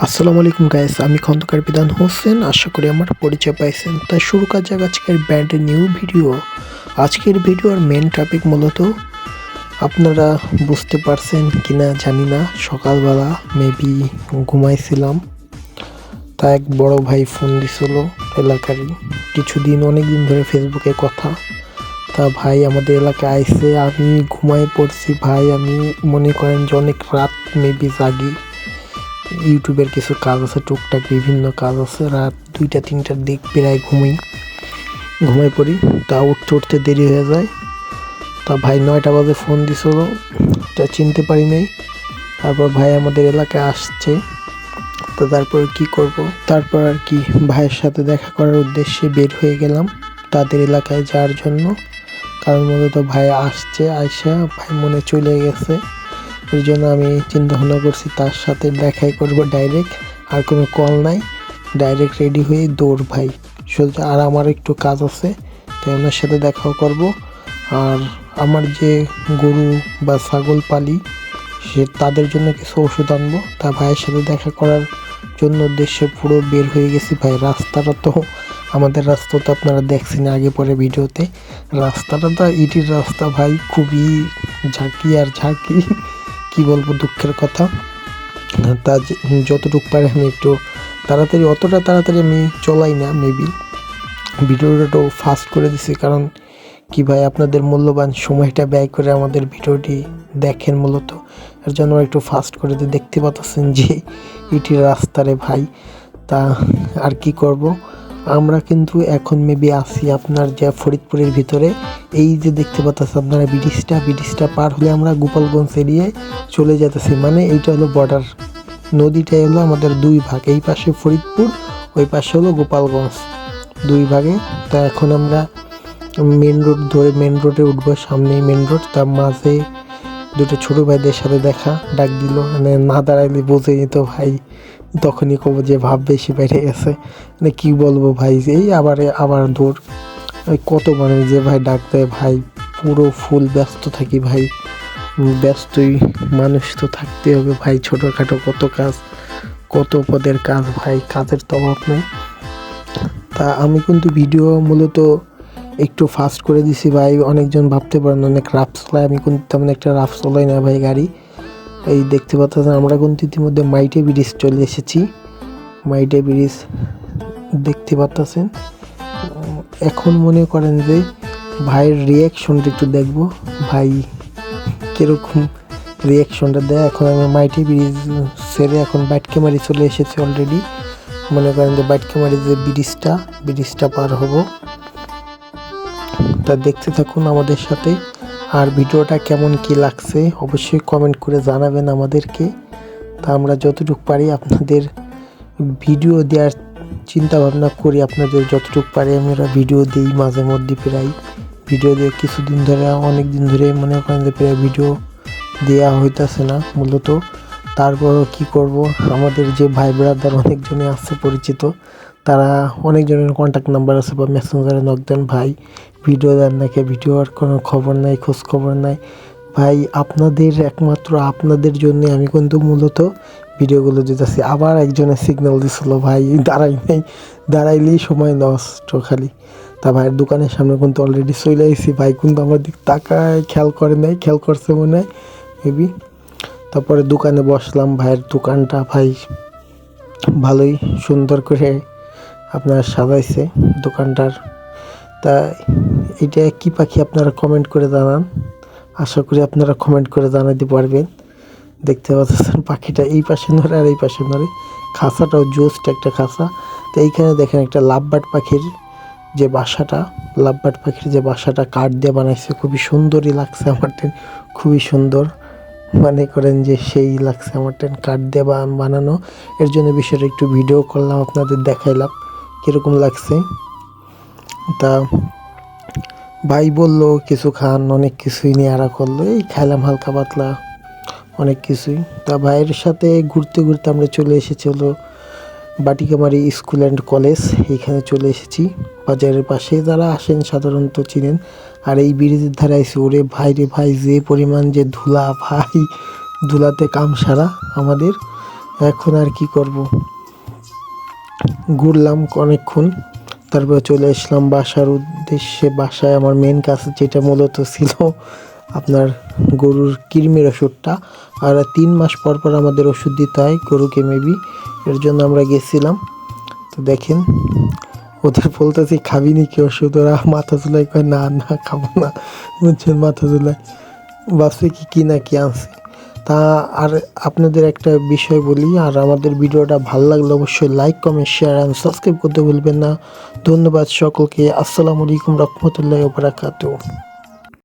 আসসালামু আলাইকুম গাইস, আমি খন্দকার বিধান হোসেন। আশা করি আমার পরিচয় পাইছেন। তাই শুরু করা যাক আজকের ব্র্যান্ড নিউ ভিডিও। আজকের ভিডিওর মেন টপিক মূলত আপনারা বুঝতে পারছেন কিনা জানি না, সকালবেলা মেবি ঘুমাইছিলাম, তা এক বড় ভাই ফোন দিছিল এলাকারই, কিছুদিন অনেকদিন ধরে ফেসবুকে কথা। তা ভাই আমাদের এলাকায় আইসে, আমি ঘুমাই পড়ছি ভাই। আমি মনে করেন যে অনেক রাত মেবি জাগি, ইউটিউবের কিছু কাজ আছে, টুকটাক বিভিন্ন কাজ আছে। রাত 2টা-3টার দিক প্রায় ঘুমাই পড়ি। তা উঠতে উঠতে দেরি হয়ে যায়। তা ভাই 9টা বাজে ফোন দিছিল, তা চিনতে পারি নাই। তারপর ভাই আমাদের এলাকায় আসছে। তো তারপর কি করব, তারপর আর কি ভাইয়ের সাথে দেখা করার উদ্দেশ্যে বের হয়ে গেলাম তাদের এলাকায় যাওয়ার জন্য। কারণ মূলত ভাই আসছে, আইসা ভাই মনে চলে গেছে। এর জন্য আমি চিন্তা ভাবনা করছি তার সাথে দেখাই করব ডাইরেক্ট, আর কোনো কল নাই, ডাইরেক্ট রেডি হয়ে দৌড় ভাই সোজা। আর আমার একটু কাজ আছে, তাই ওনার সাথে দেখাও করব। আর আমার যে গরু বা ছাগল পালি, তাদের জন্য কিছু ওষুধ আনবো। তা ভাইয়ের সাথে দেখা করার জন্য উদ্দেশ্যে পুরো বের হয়ে গেছি ভাই। রাস্তাটা তো আমাদের রাস্তা তো আপনারা দেখছেন আগে পরে ভিডিওতে। রাস্তাটা তো ইটির রাস্তা ভাই, খুবই ঝাঁকি আর ঝাঁকি, কি বলবো, দুঃখের কথা। তা যতটুকু পারে আমি একটু তাড়াতাড়ি, অতটা তাড়াতাড়ি আমি চলাই না, মেবি ভিডিওটাও ফাস্ট করে দিছি। কারণ কি ভাই, আপনাদের মূল্যবান সময়টা ব্যয় করে আমাদের ভিডিওটি দেখেন মূলত, এর জন্য একটু ফাস্ট করে দিয়ে দেখতে পাচ্ছেন যে ইটির রাস্তারে ভাই। তা আর কি করব, আমরা কিন্তু এখন মেবি আসি আপনার যে ফরিদপুরের ভিতরে। এই যে দেখতে পাচ্ছেন আপনারা ব্রিজটা পার হলে আমরা গোপালগঞ্জ এরিয়ায় চলে যেতেছি। মানে এইটা হলো বর্ডার, নদীটাই হলো আমাদের দুই ভাগ, এই পাশে ফরিদপুর, ওই পাশে হলো গোপালগঞ্জ, দুই ভাগে। তা এখন আমরা মেন রোড ধরে মেন রোডে উঠবো, সামনেই মেন রোড। তার মাঝে দুটো ছোটো ভাইদের সাথে দেখা, ডাক দিল, মানে না দাঁড়াইলে বোঝে নিত ভাই, তখনই কব যে ভাব বেশি বেড়ে গেছে। মানে কি বলবো ভাই, এই আবার দৌড়। ওই কত মানে যে ভাই ডাক দেয় ভাই, পুরো ফুল ব্যস্ত থাকি ভাই। ব্যস্তই মানুষ তো থাকতে হবে ভাই, ছোটোখাটো কত কাজ, কত পদের কাজ ভাই, কাজের তো অভাব নেই। তা আমি কিন্তু ভিডিও মূলত একটু ফাস্ট করে দিছি ভাই। অনেকজন ভাবতে পারেন অনেক রাফ চলায়, আমি কিন্তু তেমন একটা রাফ চলাই না ভাই গাড়ি। এই দেখতে পাচ্ছেন আমরা কিন্তু ইতিমধ্যে মাইটে ব্রিজ চলে এসেছি। মাইটে ব্রিজ দেখতে পাচ্ছেন। এখন মনে করেন যে ভাইয়ের রিয়াকশনটা একটু দেখবো, ভাই কীরকম রিয়াকশনটা দেয়। এখন আমি মাইটে ব্রিজ ছেড়ে এখন বাইটকেমারি চলে এসেছি অলরেডি। মনে করেন যে বাইটকেমারি যে ব্রিজটা পার হব। তা দেখতে থাকুন আমাদের সাথে। আর ভিডিওটা কেমন কি লাগছে অবশ্যই কমেন্ট করে জানাবেন আমাদেরকে। তা আমরা যতটুকু পারি আপনাদের ভিডিও দেওয়ার চিন্তা ভাবনা করি, আপনাদের যতটুকু পারি আমরা ভিডিও দিই মাঝে মধ্যে। প্রায় ভিডিও দিয়ে কিছুদিন ধরে, অনেক দিন ধরে মনে করেন যে প্রায় ভিডিও দেওয়া হইতেছে না মূলত। তারপরও কি করব, আমাদের যে ভাই ব্রাদার অনেকজনে আছে পরিচিত, তারা অনেকজনের কন্ট্যাক্ট নাম্বার আছে বা মেসেঞ্জারে নক দেন, ভাই ভিডিও দেন নাকি, ভিডিওর কোনো খবর নাই, খোঁজ খবর নাই। ভাই আপনাদের, একমাত্র আপনাদের জন্যে আমি কিন্তু মূলত ভিডিওগুলো দিতেছি। আবার একজনের সিগন্যাল দিছিল ভাই, দাঁড়াইলেই সময় নষ্ট খালি। তা ভাইয়ের দোকানের সামনে কিন্তু অলরেডি চলে আসছি, ভাই কিন্তু আমার দিক তাকায় খেয়াল করে নাই, খেয়াল করছে মনে হয় মেবি। তারপরে দোকানে বসলাম, ভাইয়ের দোকানটা ভাই ভালোই সুন্দর করে আপনার সাজাইছে দোকানটার। তা এটা কি পাখি আপনারা কমেন্ট করে জানান, আশা করি আপনারা কমেন্ট করে জানাতে পারবেন। দেখতে পাচ্ছেন পাখিটা এই পাশে নড়ে আর এই পাশে নড়ে, খাঁচাটাও জোস্ট একটা খাঁচা। তো এইখানে দেখেন একটা লাভবার্ড পাখির যে বাসাটা কাঠ দিয়ে বানাইছে, খুবই সুন্দরই লাগছে আমার, খুবই সুন্দর। মনে করেন যে সেই লাগছে আমার, কাঠ দিয়ে বানানো। এর জন্য বিষয়টা একটু ভিডিও করলাম, আপনাদের দেখাইলাম কীরকম লাগছে। তা ভাই বললো কিছু খান, অনেক কিছুই নিয়ে আড়া করলো, এই খাইলাম হালকা পাতলা অনেক কিছুই। তা ভাইয়ের সাথে ঘুরতে ঘুরতে আমরা চলে এসেছি হলো বাটিকামারি স্কুল অ্যান্ড কলেজ, এইখানে চলে এসেছি। বাজারের পাশে যারা আসেন সাধারণত চিনেন। আর এই ব্রিজের ধারে আইসি, ওরে ভাই রে ভাই, যে পরিমাণ যে ধুলা ভাই, ধুলাতে কাম সারা আমাদের। এখন আর কি করব, ঘুরলাম অনেকক্ষণ, তারপর চলে আসলাম বাসার উদ্দেশ্যে। বাসায় আমার মেন কাজ যেটা মূলত ছিল আপনার গরুর কৃমির ওষুধটা, আর 3 মাস পর পর আমাদের ওষুধ দিতে হয় গরুকে মেবি, এর জন্য আমরা গেছিলাম। তো দেখেন ওদের বলতেছি খাবি নি কি ওষুধ, ওরা মাথা চুলাই কয় না না খাবো না, বুঝছেন, মাথা চুলাই ভাবছে কি না কি আনছে। তা আর আপনাদের একটা বিষয় বলি, আর আমাদের ভিডিওটা ভালো লাগলে অবশ্যই like comment share and subscribe করতে ভুলবেন না। ধন্যবাদ সকলকে। আসসালামু আলাইকুম রহমতুল্লাহি ওয়া বারাকাতুহু।